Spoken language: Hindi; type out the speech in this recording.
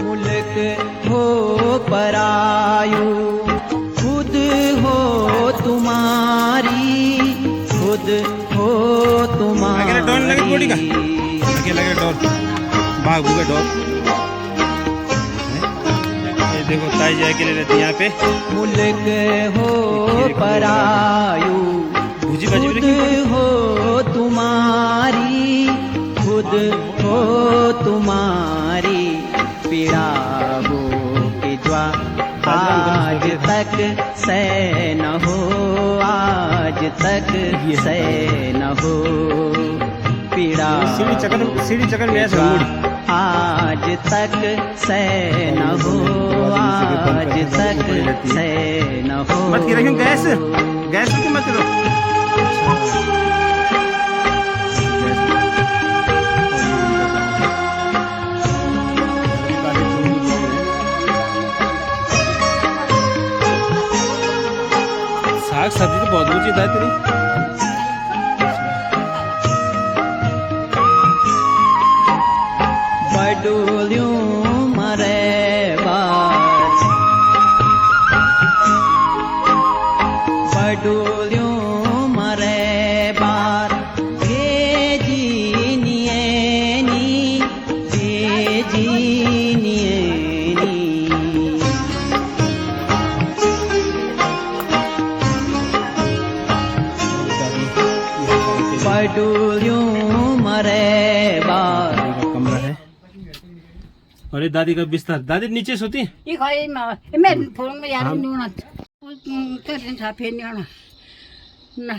मुल्क हो परायु खुद हो तुम्हारी खुद हो अकेले डोर लगे थोड़ी का तुम्हारी अकेले लगे डोर भाग भूगे डोर ये देखो ताई जी अकेले रहती है यहाँ पे मुल्क हो परायु भूजी बाजी भी खुद रखी हो तुम्हारी खुद हो तुम्हारी पीड़ा हो कि ज्वा आज तक से न हो आज तक से न हो पीड़ा सीढ़ी चक्कर में ऐसे मुड़ी आज तक से न हो आज तक से न हो मत गिरा क्यों गैस गैस की मत करो साग सब्जी तो बहुत ऊंची है तेरी बडोलियों मरे बार बडोलियों मरे बार भेजीनियनी बडोलियों मरे बार कमरा है और ये दादी का बिस्तर दादी नीचे सोती है ये खाई मैं फोन में यार नहीं होना तो दिन साफे नहीं होना ना